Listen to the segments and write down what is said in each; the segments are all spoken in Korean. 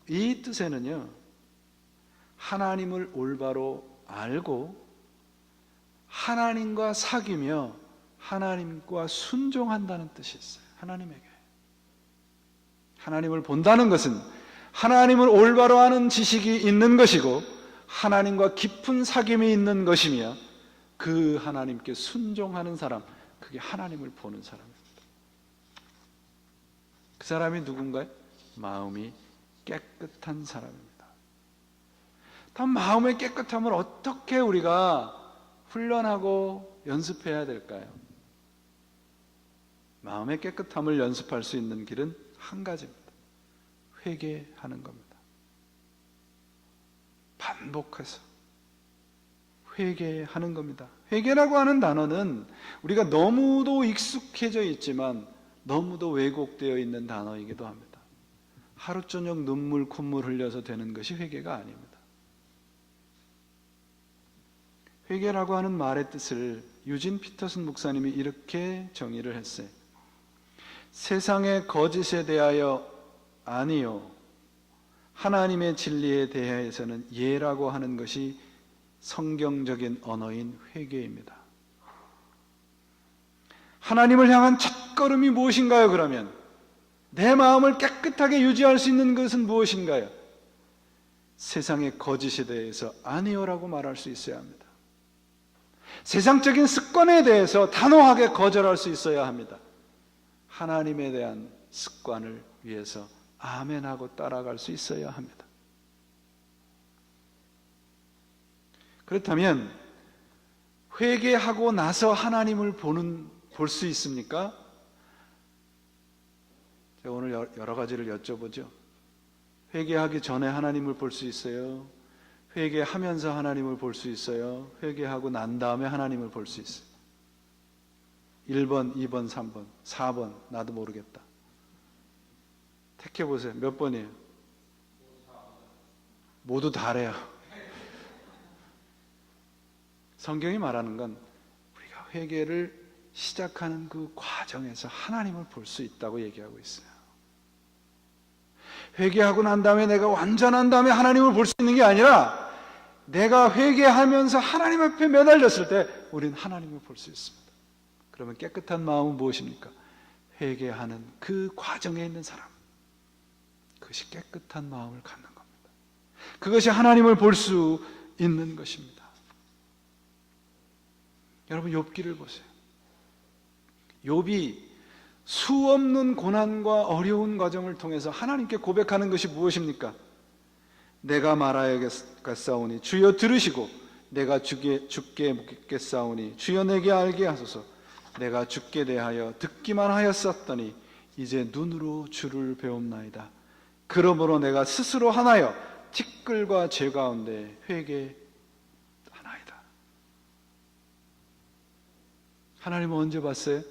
이 뜻에는요, 하나님을 올바로 알고 하나님과 사귀며 하나님과 순종한다는 뜻이 있어요. 하나님에게. 하나님을 본다는 것은 하나님을 올바로 아는 지식이 있는 것이고 하나님과 깊은 사귐이 있는 것이며 그 하나님께 순종하는 사람, 그게 하나님을 보는 사람입니다. 그 사람이 누군가요? 마음이 깨끗한 사람입니다. 다음, 마음의 깨끗함을 어떻게 우리가 훈련하고 연습해야 될까요? 마음의 깨끗함을 연습할 수 있는 길은 한 가지입니다. 회개하는 겁니다. 반복해서 회개하는 겁니다. 회개라고 하는 단어는 우리가 너무도 익숙해져 있지만 너무도 왜곡되어 있는 단어이기도 합니다. 하루 저녁 눈물 콧물 흘려서 되는 것이 회개가 아닙니다. 회개라고 하는 말의 뜻을 유진 피터슨 목사님이 이렇게 정의를 했어요. 세상의 거짓에 대하여 아니요, 하나님의 진리에 대해서는 예라고 하는 것이 성경적인 언어인 회개입니다. 하나님을 향한 첫걸음이 무엇인가요? 그러면 내 마음을 깨끗하게 유지할 수 있는 것은 무엇인가요? 세상의 거짓에 대해서 아니요라고 말할 수 있어야 합니다. 세상적인 습관에 대해서 단호하게 거절할 수 있어야 합니다. 하나님에 대한 습관을 위해서 아멘하고 따라갈 수 있어야 합니다. 그렇다면 회개하고 나서 하나님을 볼 수 있습니까? 제가 오늘 여러 가지를 여쭤보죠. 회개하기 전에 하나님을 볼 수 있어요? 회개하면서 하나님을 볼 수 있어요? 회개하고 난 다음에 하나님을 볼 수 있어요? 1번, 2번, 3번, 4번, 나도 모르겠다. 택해보세요. 몇 번이에요? 모두 다래요. 성경이 말하는 건 우리가 회개를 시작하는 그 과정에서 하나님을 볼 수 있다고 얘기하고 있어요. 회개하고 난 다음에 내가 완전한 다음에 하나님을 볼 수 있는 게 아니라 내가 회개하면서 하나님 앞에 매달렸을 때 우리는 하나님을 볼 수 있습니다. 그러면 깨끗한 마음은 무엇입니까? 회개하는 그 과정에 있는 사람, 그것이 깨끗한 마음을 갖는 겁니다. 그것이 하나님을 볼 수 있는 것입니다. 여러분, 욥기를 보세요. 욥이 수없는 고난과 어려운 과정을 통해서 하나님께 고백하는 것이 무엇입니까? 내가 말하여겠사오니 주여 들으시고 내가 죽게 묻겠사오니 주여 내게 알게 하소서. 내가 죽게 대하여 듣기만 하였었더니 이제 눈으로 주를 배움나이다. 그러므로 내가 스스로 하나여 티끌과 죄 가운데 회개하나이다. 하나님은 언제 봤어요?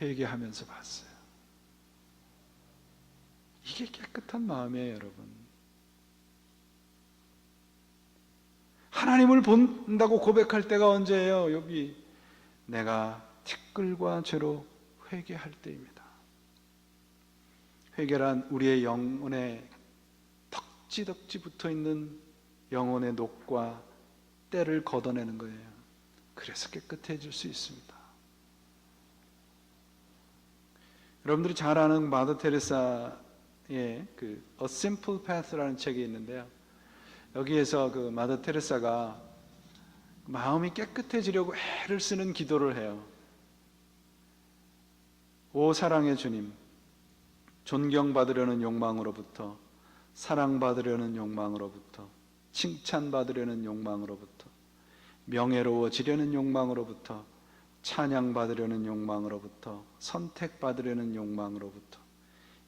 회개하면서 봤어요. 이게 깨끗한 마음이에요, 여러분. 하나님을 본다고 고백할 때가 언제예요? 욥이 내가 티끌과 죄로 회개할 때입니다. 회개란 우리의 영혼에 덕지덕지 붙어있는 영혼의 녹과 때를 걷어내는 거예요. 그래서 깨끗해질 수 있습니다. 여러분들이 잘 아는 마더 테레사의 그 A Simple Path라는 책이 있는데요. 여기에서 그 마더 테레사가 마음이 깨끗해지려고 애를 쓰는 기도를 해요. 오 사랑의 주님, 존경받으려는 욕망으로부터, 사랑받으려는 욕망으로부터, 칭찬받으려는 욕망으로부터, 명예로워지려는 욕망으로부터, 찬양받으려는 욕망으로부터, 선택받으려는 욕망으로부터,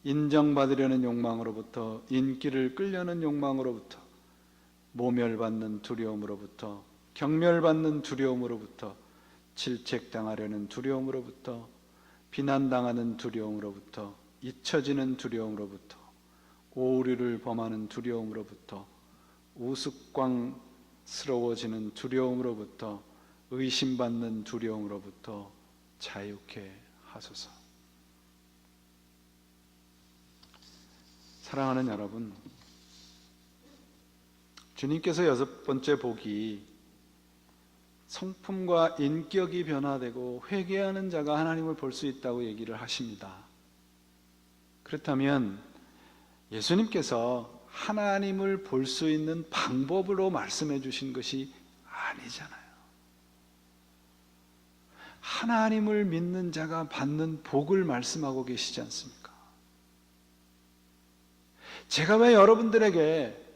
인정받으려는 욕망으로부터, 인기를 끌려는 욕망으로부터, 모멸받는 두려움으로부터, 경멸받는 두려움으로부터, 질책당하려는 두려움으로부터, 비난당하는 두려움으로부터, 잊혀지는 두려움으로부터, 오류를 범하는 두려움으로부터, 우스꽝스러워지는 두려움으로부터, 의심받는 두려움으로부터 자유케 하소서. 사랑하는 여러분, 주님께서 6번째 복이 성품과 인격이 변화되고 회개하는 자가 하나님을 볼 수 있다고 얘기를 하십니다. 그렇다면 예수님께서 하나님을 볼 수 있는 방법으로 말씀해 주신 것이 아니잖아요. 하나님을 믿는 자가 받는 복을 말씀하고 계시지 않습니까? 제가 왜 여러분들에게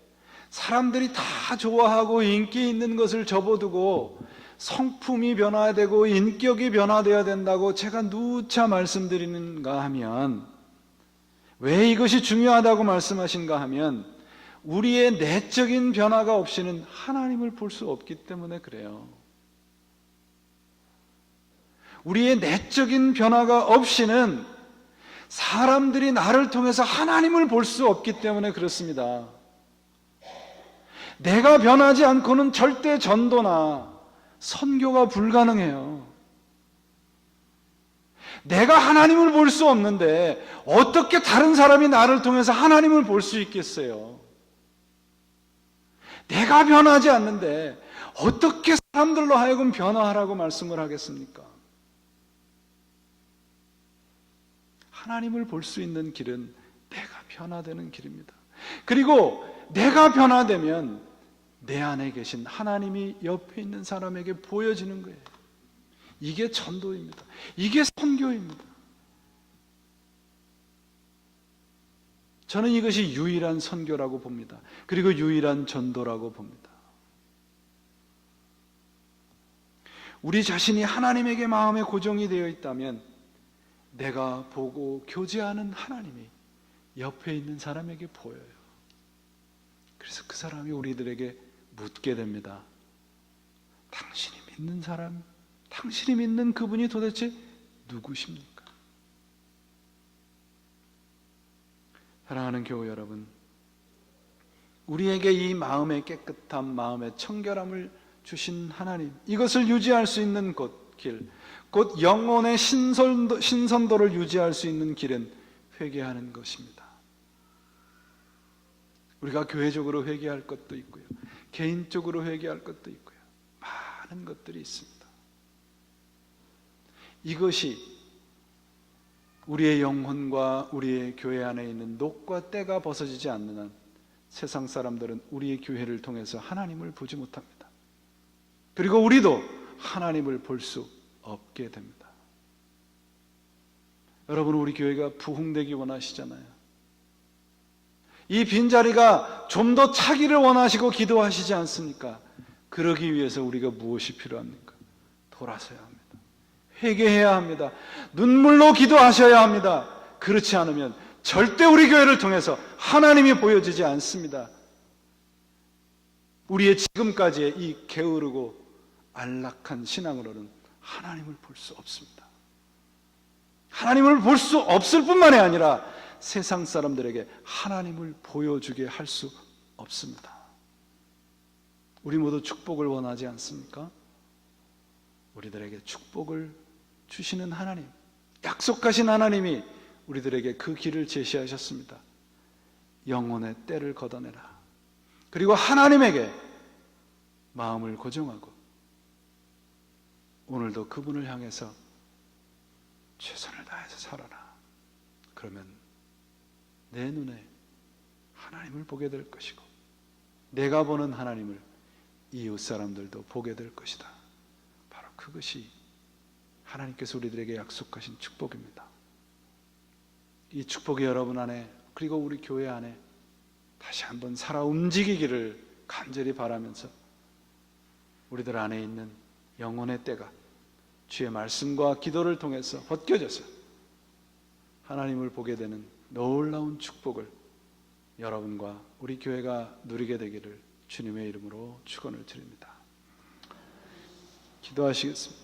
사람들이 다 좋아하고 인기 있는 것을 접어두고 성품이 변화되고 인격이 변화되어야 된다고 제가 누차 말씀드리는가 하면, 왜 이것이 중요하다고 말씀하신가 하면, 우리의 내적인 변화가 없이는 하나님을 볼 수 없기 때문에 그래요. 우리의 내적인 변화가 없이는 사람들이 나를 통해서 하나님을 볼 수 없기 때문에 그렇습니다. 내가 변하지 않고는 절대 전도나 선교가 불가능해요. 내가 하나님을 볼 수 없는데 어떻게 다른 사람이 나를 통해서 하나님을 볼 수 있겠어요? 내가 변하지 않는데 어떻게 사람들로 하여금 변화하라고 말씀을 하겠습니까? 하나님을 볼 수 있는 길은 내가 변화되는 길입니다. 그리고 내가 변화되면 내 안에 계신 하나님이 옆에 있는 사람에게 보여지는 거예요. 이게 전도입니다. 이게 선교입니다. 저는 이것이 유일한 선교라고 봅니다. 그리고 유일한 전도라고 봅니다. 우리 자신이 하나님에게 마음에 고정이 되어 있다면 내가 보고 교제하는 하나님이 옆에 있는 사람에게 보여요. 그래서 그 사람이 우리들에게 묻게 됩니다. 당신이 믿는 사람, 당신이 믿는 그분이 도대체 누구십니까? 사랑하는 교우 여러분, 우리에게 이 마음의 깨끗함, 마음의 청결함을 주신 하나님, 이것을 유지할 수 있는 길, 곧 영혼의 신선도를 유지할 수 있는 길은 회개하는 것입니다. 우리가 교회적으로 회개할 것도 있고요, 개인적으로 회개할 것도 있고요, 많은 것들이 있습니다. 이것이 우리의 영혼과 우리의 교회 안에 있는 녹과 때가 벗어지지 않는 한 세상 사람들은 우리의 교회를 통해서 하나님을 보지 못합니다. 그리고 우리도 하나님을 볼 수 없게 됩니다. 여러분, 우리 교회가 부흥되기 원하시잖아요. 이 빈자리가 좀 더 차기를 원하시고 기도하시지 않습니까? 그러기 위해서 우리가 무엇이 필요합니까? 돌아서야 합니다. 회개해야 합니다. 눈물로 기도하셔야 합니다. 그렇지 않으면 절대 우리 교회를 통해서 하나님이 보여지지 않습니다. 우리의 지금까지의 이 게으르고 안락한 신앙으로는 하나님을 볼 수 없습니다. 하나님을 볼 수 없을 뿐만이 아니라 세상 사람들에게 하나님을 보여주게 할 수 없습니다. 우리 모두 축복을 원하지 않습니까? 우리들에게 축복을 주시는 하나님, 약속하신 하나님이 우리들에게 그 길을 제시하셨습니다. 영혼의 때를 걷어내라. 그리고 하나님에게 마음을 고정하고 오늘도 그분을 향해서 최선을 다해서 살아라. 그러면 내 눈에 하나님을 보게 될 것이고 내가 보는 하나님을 이웃 사람들도 보게 될 것이다. 바로 그것이 하나님께서 우리들에게 약속하신 축복입니다. 이 축복이 여러분 안에, 그리고 우리 교회 안에 다시 한번 살아 움직이기를 간절히 바라면서 우리들 안에 있는 영혼의 때가 주의 말씀과 기도를 통해서 벗겨져서 하나님을 보게 되는 놀라운 축복을 여러분과 우리 교회가 누리게 되기를 주님의 이름으로 축원을 드립니다. 기도하시겠습니다.